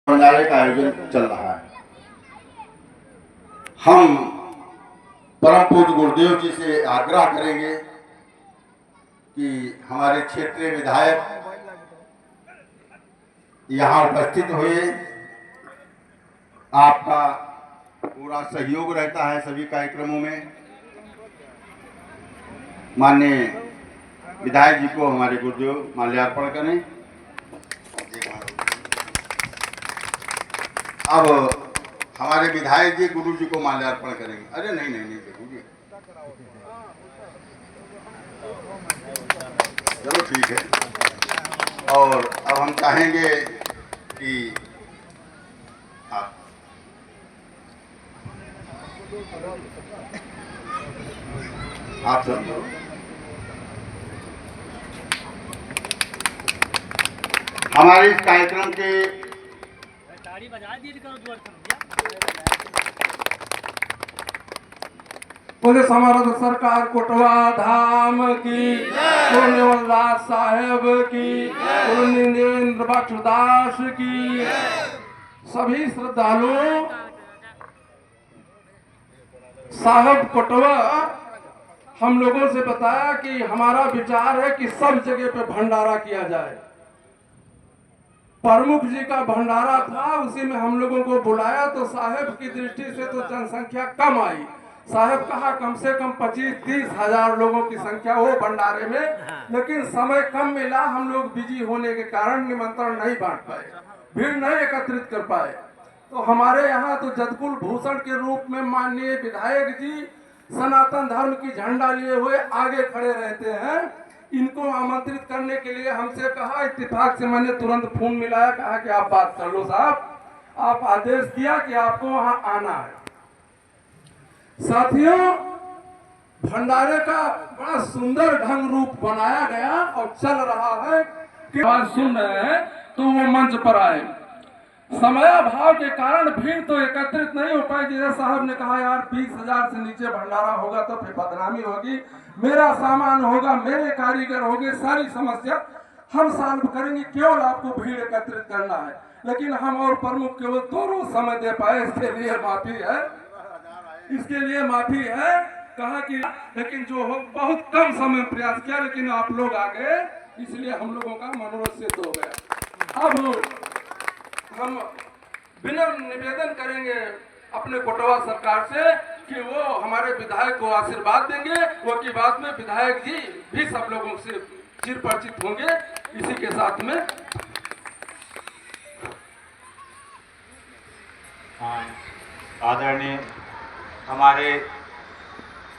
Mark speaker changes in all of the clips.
Speaker 1: भंडारे का आयोजन चल रहा है। हम परम पूज्य गुरुदेव जी से आग्रह करेंगे कि हमारे क्षेत्रीय विधायक यहाँ उपस्थित हुए। आपका पूरा सहयोग रहता है सभी कार्यक्रमों में। माननीय विधायक जी को हमारे गुरुदेव माल्यार्पण करें। अब हमारे विधायक जी गुरु जी को माल्यार्पण करेंगे। अरे नहीं नहीं नहीं देखिए, चलो ठीक है। और अब हम चाहेंगे कि आप सब हमारे इस कार्यक्रम के
Speaker 2: पुलिस समर्थ सरकार कोटवा धाम की, पुण्यवल्लास साहेब की, पुण्येंद्र बख्शदास की, सभी श्रद्धालुओं। साहब कोटवा हम लोगों से बताया कि हमारा विचार है कि सब जगह पे भंडारा किया जाए। प्रमुख जी का भंडारा था, उसी में हम लोगों को बुलाया तो साहब की दृष्टि से तो जनसंख्या कम आई। साहब कहा कम से कम 25-30 हजार लोगों की संख्या हो भंडारे में, लेकिन समय कम मिला। हम लोग बिजी होने के कारण निमंत्रण नहीं बांट पाए, भीड़ नहीं एकत्रित कर पाए। तो हमारे यहाँ तो जदकुल भूषण के रूप में माननीय विधायक जी सनातन धर्म की झंडा लिए हुए आगे खड़े रहते हैं। इनको आमंत्रित करने के लिए हमसे कहा, इत्तेफाक से मैंने तुरंत फोन मिलाया, कहा कि आप बात कर लो साहब। आप आदेश दिया कि आपको वहां आना है। साथियों, भंडारे का बड़ा सुंदर ढंग रूप बनाया गया और चल रहा है कि बात सुन रहे हैं तो वो मंच पर आए। समयाभाव के कारण भीड़ तो एकत्रित नहीं हो पाई। जैसे साहब ने कहा यार 20,000 से नीचे भंडारा होगा तो फिर बदनामी होगी, मेरा सामान होगा, मेरे कारीगर होंगे, सारी समस्या हम सॉल्व करेंगे, केवल आपको भीड़ एकत्रित करना है। लेकिन हम और प्रमुख केवल 2 रोज समय दे पाए, इसके लिए माफी है, इसके लिए माफी है। कहा कि लेकिन जो हो बहुत कम समय प्रयास किया, लेकिन आप लोग आ गए, इसलिए हम लोगों का मनोरथ सिद्ध हो गया। अब हम विनम्र निवेदन करेंगे अपने कोटवा सरकार से कि वो हमारे विधायक को आशीर्वाद देंगे। वो की बात में विधायक जी भी सब लोगों से चिर परिचित होंगे। इसी के साथ में
Speaker 3: आदरणीय हमारे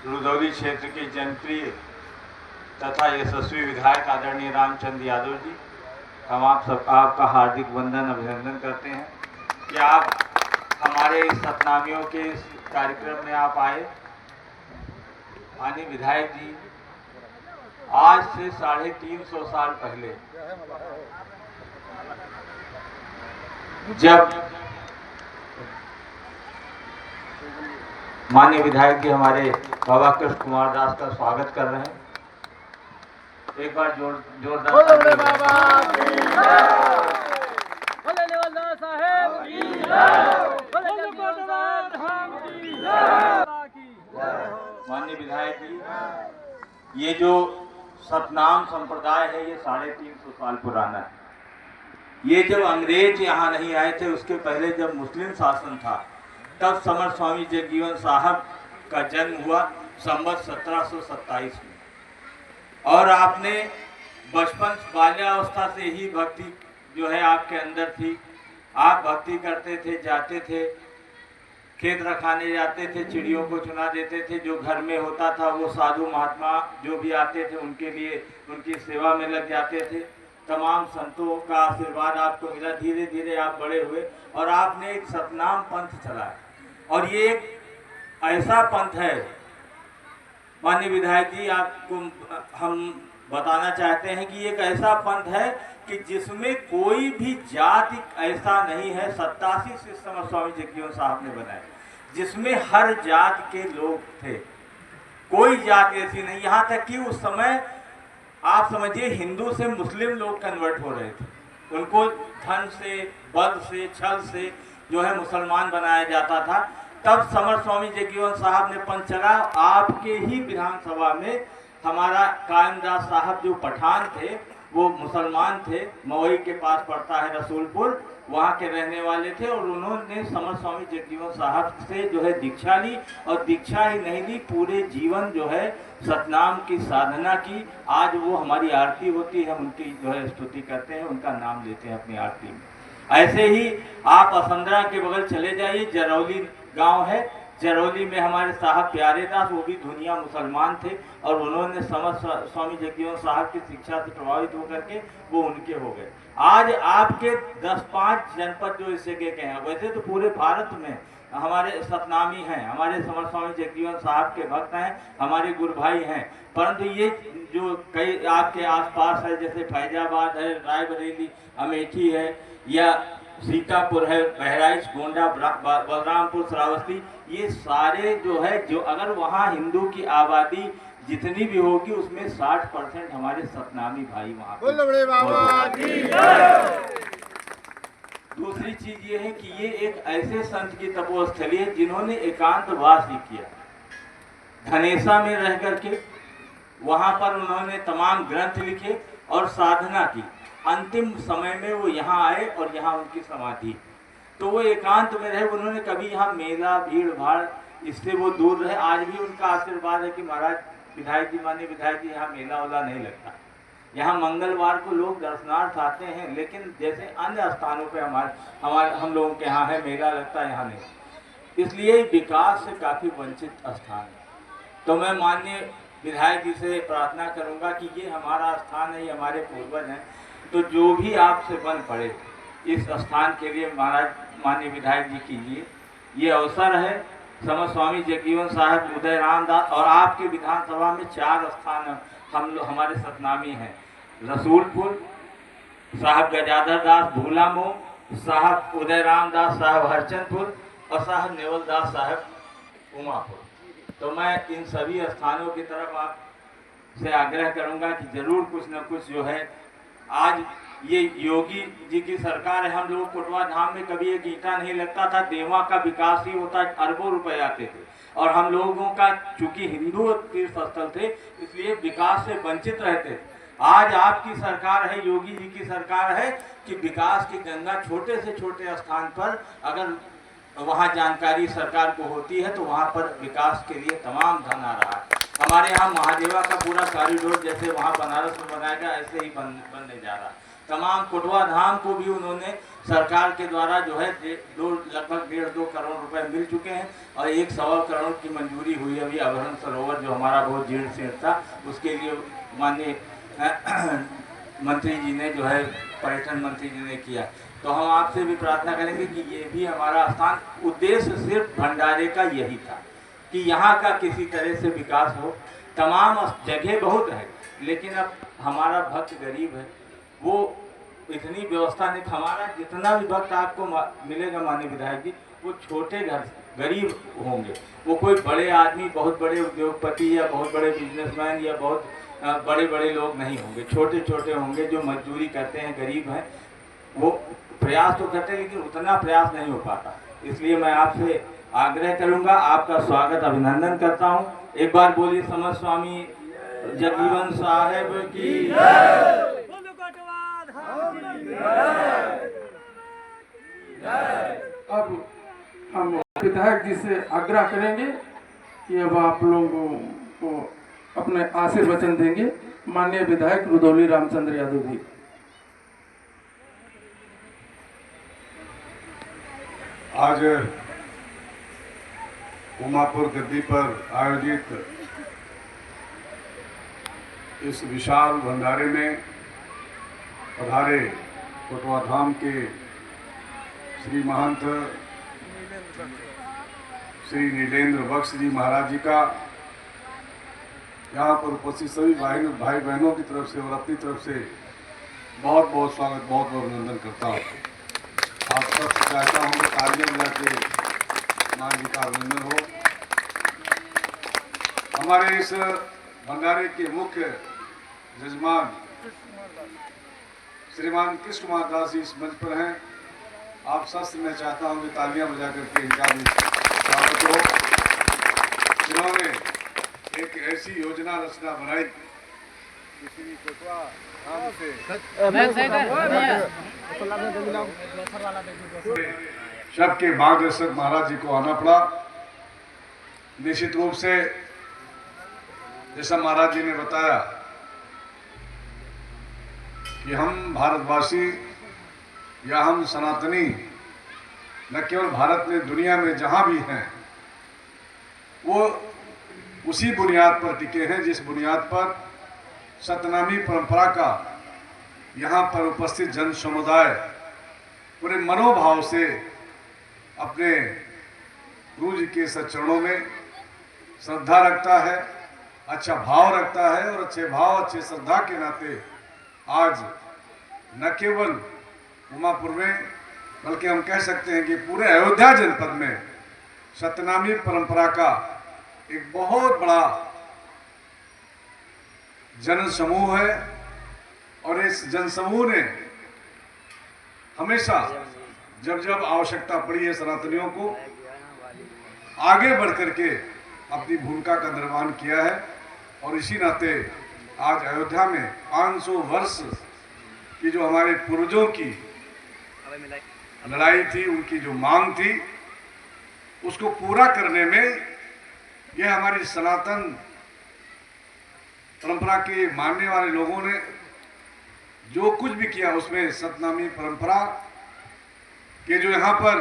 Speaker 3: रुदौली क्षेत्र के जनप्रिय तथा यशस्वी विधायक आदरणीय रामचंद्र यादव जी, हम आपका हार्दिक वंदन अभिनंदन करते हैं कि आप हमारे इस सतनामियों के इस कार्यक्रम में आप आए। माननीय विधायक जी, आज से 350 साल पहले जब माननीय विधायक जी हमारे बाबा कृष्ण कुमार दास का स्वागत कर रहे हैं। एक बार जोरदार माननीय विधायक जी, ये जो सतनाम संप्रदाय है ये 350 साल पुराना है। ये जब अंग्रेज यहाँ नहीं आए थे, उसके पहले जब मुस्लिम शासन था, तब समर्थ स्वामी जगजीवन साहब का जन्म हुआ संवत 1727 में। और आपने बचपन बाल्यावस्था से ही भक्ति जो है आपके अंदर थी। आप भक्ति करते थे, जाते थे, खेत रखाने जाते थे, चिड़ियों को चुना देते थे, जो घर में होता था वो साधु महात्मा जो भी आते थे उनके लिए उनकी सेवा में लग जाते थे। तमाम संतों का आशीर्वाद आपको मिला, धीरे धीरे आप बड़े हुए और आपने एक सतनाम पंथ चलाया। और ये एक ऐसा पंथ है माननीय विधायक जी, आपको हम बताना चाहते हैं कि एक ऐसा पंथ है कि जिसमें कोई भी जाति ऐसा नहीं है। 87 से समर्थ स्वामी जगजीवन साहब ने बनाया, जिसमें हर जात के लोग थे, कोई जात ऐसी नहीं। यहाँ तक कि उस समय आप समझिए हिंदू से मुस्लिम लोग कन्वर्ट हो रहे थे। उनको धन से, बल से, छल से जो है मुसलमान बनाया जाता था। तब समर स्वामी जगजीवन साहब ने पंच चला। आपके ही विधानसभा में हमारा कायमदास साहब जो पठान थे, वो मुसलमान थे, मवई के पास पड़ता है रसूलपुर, वहाँ के रहने वाले थे, और उन्होंने समर स्वामी जगजीवन साहब से जो है दीक्षा ली, और दीक्षा ही नहीं ली, पूरे जीवन जो है सतनाम की साधना की। आज वो हमारी आरती होती है, उनकी जो है स्तुति करते हैं, उनका नाम लेते हैं अपनी आरती में। ऐसे ही आप असंद्रा के बगल चले जाइए, जरौली गांव है, जरौली में हमारे साहब प्यारे दास, वो भी दुनिया मुसलमान थे, और उन्होंने समर स्वामी जगजीवन साहब की शिक्षा से प्रभावित होकर के वो उनके हो गए। आज आपके 10-5 जनपद जो इस जगह के हैं, वैसे तो पूरे भारत में हमारे सतनामी हैं, हमारे समर स्वामी जगजीवन साहब के भक्त हैं, हमारे गुरु भाई हैं, परंतु ये जो कई आपके आसपास है, जैसे फैजाबाद है, रायबरेली, अमेठी है, या सीतापुर है, बहराइच, गोंडा, बलरामपुर, श्रावस्ती, ये सारे जो है, जो अगर वहाँ हिंदू की आबादी जितनी भी होगी उसमें 60% हमारे सतनामी भाई वहाँ पे। दूसरी चीज ये है कि ये एक ऐसे संत की तपोस्थली है जिन्होंने एकांतवास ही किया, धनेसा में रह करके वहाँ पर उन्होंने तमाम ग्रंथ लिखे और साधना की। अंतिम समय में वो यहाँ आए और यहाँ उनकी समाधि, तो वो एकांत में रहे, उन्होंने कभी यहाँ मेला, भीड़ भाड़, इससे वो दूर रहे। आज भी उनका आशीर्वाद है कि महाराज विधायक जी, माननीय विधायक जी, यहाँ मेला वाला नहीं लगता, यहाँ मंगलवार को लोग दर्शनार्थ आते हैं, लेकिन जैसे अन्य स्थानों पे हम लोगों के यहाँ है मेला लगता है, यहाँ नहीं। इसलिए विकास से काफ़ी वंचित स्थान है। तो मैं माननीय विधायक जी से प्रार्थना करूँगा कि ये हमारा स्थान है, ये हमारे पूर्वज हैं, तो जो भी आपसे बन पड़े इस स्थान के लिए महाराज माननीय विधायक जी कीजिए। ये अवसर है, समर स्वामी जगजीवन साहब, उदय रामदास, और आपके विधानसभा में 4 स्थान हमारे सतनामी हैं, रसूलपुर, साहब गजाधर दास भूलामो, साहब उदय रामदास साहब हरचंदपुर, और साहब नेवल दास साहब उमापुर। तो मैं इन सभी स्थानों की तरफ आपसे आग्रह करूंगा कि जरूर कुछ न कुछ जो है, आज ये योगी जी की सरकार है, हम लोग कोटवा धाम में कभी एक ईंटा नहीं लगता था, देवा का विकास ही होता, अरबों रुपए आते थे, और हम लोगों का चूंकि हिंदू तीर्थ स्थल थे इसलिए विकास से वंचित रहते थे। आज आपकी सरकार है, योगी जी की सरकार है कि विकास की गंगा छोटे से छोटे स्थान पर अगर वहाँ जानकारी सरकार को होती है तो वहाँ पर विकास के लिए तमाम धन आ रहा है। हमारे यहाँ महादेवा का पूरा कॉरिडोर जैसे वहाँ बनारस में बनाया गया, ऐसे ही बनने जा रहा है। तमाम कोटवा धाम को भी उन्होंने सरकार के द्वारा जो है लगभग 1.5-2 करोड़ रुपए मिल चुके हैं, और 1-1.25 करोड़ की मंजूरी हुई अभी अभरण सरोवर जो हमारा बहुत जीर्ण से था, उसके लिए माननीय मंत्री जी ने जो है, पर्यटन मंत्री जी ने किया। तो हम आपसे भी प्रार्थना करेंगे कि ये भी हमारा स्थान, उद्देश्य सिर्फ भंडारे का यही था कि यहाँ का किसी तरह से विकास हो। तमाम जगह बहुत है, लेकिन अब हमारा भक्त गरीब है, वो इतनी व्यवस्था नहीं। हमारा जितना भी भक्त आपको मिलेगा माननीय विधायक जी, वो छोटे घर गरीब होंगे, वो कोई बड़े आदमी, बहुत बड़े उद्योगपति या बहुत बड़े बिजनेसमैन या बहुत बड़े बड़े लोग नहीं होंगे, छोटे छोटे होंगे जो मजदूरी करते हैं, गरीब हैं। वो प्रयास तो करते हैं लेकिन उतना प्रयास नहीं हो पाता। इसलिए मैं आपसे आग्रह करूंगा, आपका स्वागत अभिनंदन करता हूं। एक बार बोलिए समर स्वामी जगजीवन साहब की जय।
Speaker 2: अब हम विधायक जी से आग्रह करेंगे कि अब आप लोगों को अपने आशीर्वचन देंगे। माननीय विधायक रुदौली रामचंद्र यादव जी।
Speaker 4: आज उमापुर गद्दी पर आयोजित इस विशाल भंडारे में पधारे कोटवा धाम के श्री महंत श्री नीलेंद्र बख्श जी महाराज जी का यहाँ पर उपस्थित सभी भाई बहनों की तरफ से और अपनी तरफ से बहुत बहुत स्वागत, बहुत बहुत अभिनंदन करता हूँ। आप सबसे चाहता हूँ कि तालियां बजा के मां जी का अभिनंदन हो। हमारे इस भंडारे के मुख्य यजमान श्रीमान कृष्ण कुमार दास जी इस मंच पर हैं। आप सबसे मैं चाहता हूं कि तालियां बजा करके इनका भी स्वागत हो। जिन्होंने एक ऐसी योजना रचना बनाई कि श्री कोटवा धाम से सबके मार्गदर्शक महाराज जी को आना पड़ा। निश्चित रूप से जैसा महाराज जी ने बताया कि हम भारतवासी या हम सनातनी न केवल भारत में दुनिया में जहां भी हैं वो उसी बुनियाद पर टिके हैं जिस बुनियाद पर सतनामी परंपरा का यहाँ पर उपस्थित जन समुदाय पूरे मनोभाव से अपने गुरु जी के सच्चरणों में श्रद्धा रखता है, अच्छा भाव रखता है और अच्छे भाव अच्छे श्रद्धा के नाते आज न केवल उमापुर में बल्कि हम कह सकते हैं कि पूरे अयोध्या जनपद में सतनामी परंपरा का एक बहुत बड़ा जन समूह है। और इस जन समूह ने हमेशा जब जब आवश्यकता पड़ी है सनातनियों को आगे बढ़ करके अपनी भूमिका का निर्वहन किया है। और इसी नाते आज अयोध्या में 500 वर्ष की जो हमारे पूर्वजों की लड़ाई थी, उनकी जो मांग थी, उसको पूरा करने में यह हमारी सनातन परंपरा के मानने वाले लोगों ने जो कुछ भी किया उसमें सतनामी परंपरा के जो यहाँ पर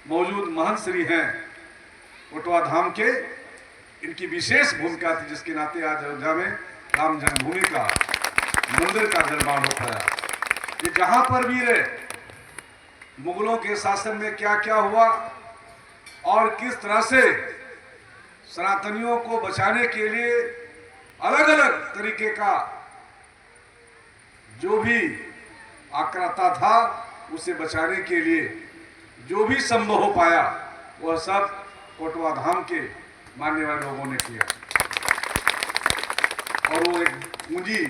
Speaker 4: मौजूद महंत श्री हैं कोटवा धाम के, इनकी विशेष भूमिका थी, जिसके नाते आज अयोध्या में राम जन्मभूमि का मंदिर का निर्माण हो पाया। कि जहां पर भी रहे मुगलों के शासन में क्या क्या हुआ और किस तरह से सनातनियों को बचाने के लिए अलग अलग तरीके का जो भी आक्राता था उसे बचाने के लिए जो भी संभव हो पाया वह सब कोटवा धाम के मानने वाले लोगों ने किया। और वो एक पूंजी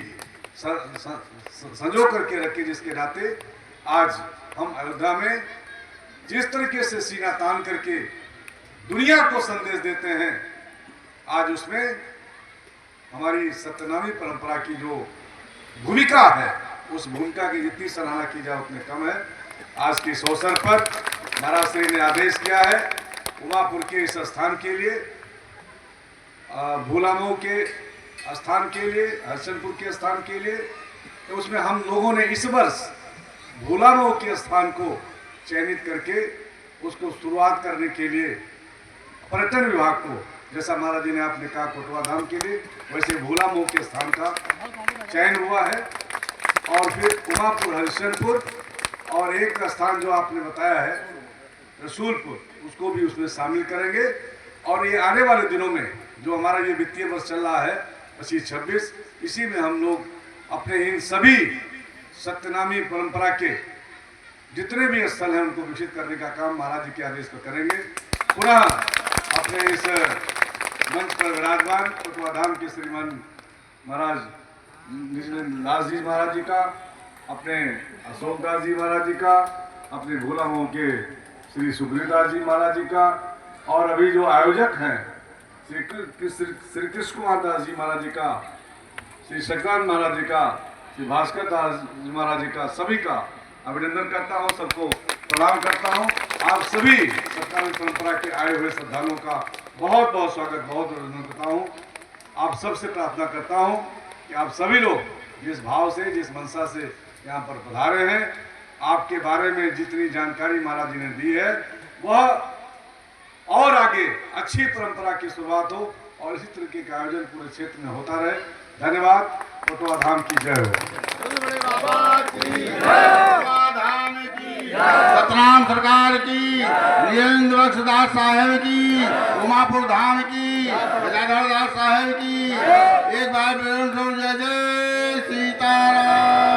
Speaker 4: संजो करके रखे जिसके नाते आज हम अयोध्या में जिस तरीके से सीना तान करके दुनिया को संदेश देते हैं, आज उसमें हमारी सत्यनामी परंपरा की जो भूमिका है उस भूमिका की जितनी सराहना की जाए उतने कम है। आज के इस अवसर पर महाराज श्री ने आदेश किया है उमापुर के इस स्थान के लिए, भूलामऊ के स्थान के लिए, हरचंदपुर के स्थान के लिए, तो उसमें हम लोगों ने इस वर्ष भूलामऊ के स्थान को चयनित करके उसको शुरुआत करने के लिए पर्यटन विभाग को, जैसा महाराज जी ने आपने कहा कोटवा धाम के लिए, वैसे भूलामऊ के स्थान का चयन हुआ है। और फिर उमापुर, हरिश्चंद्रपुर और एक स्थान जो आपने बताया है रसूलपुर, उसको भी उसमें शामिल करेंगे। और ये आने वाले दिनों में जो हमारा ये वित्तीय वर्ष चल रहा है 25-26, इसी में हम लोग अपने इन सभी सत्यनामी परंपरा के जितने भी स्थल हैं उनको विकसित करने का काम महाराज जी के आदेश पर करेंगे। पुनः अपने इस मंच पर विराजमान कोटवा धाम के श्रीमान महाराज दास जी महाराज जी का, अपने अशोक दास जी महाराज जी का, अपने भूलामऊ के श्री सुखदेव दास जी महाराज जी का, और अभी जो आयोजक हैं श्री कृष्ण कुमार दास जी महाराज जी का, श्री शक्रान महाराज जी का, श्री भास्कर दास जी महाराज जी का, सभी का अभिनंदन करता हूँ, सबको प्रणाम करता हूँ। आप सभी सत्यनामी परंपरा के आए हुए श्रद्धालुओं का बहुत बहुत स्वागत, बहुत अभिनंदन करता हूँ। आप सबसे प्रार्थना करता हूँ कि आप सभी लोग जिस भाव से, जिस मंशा से यहाँ पर पधारे हैं, आपके बारे में जितनी जानकारी महाराज जी ने दी है वह और आगे अच्छी परंपरा की शुरुआत हो और इसी तरीके का आयोजन पूरे क्षेत्र में होता रहे। धन्यवाद। कोटवा धाम की जय हो।
Speaker 1: सतनाम सरकार की, वीरेंद्र बख्शदास साहेब की, उमापुर धाम की, गजाधर दास साहेब की। एक बार जय जय सीताराम।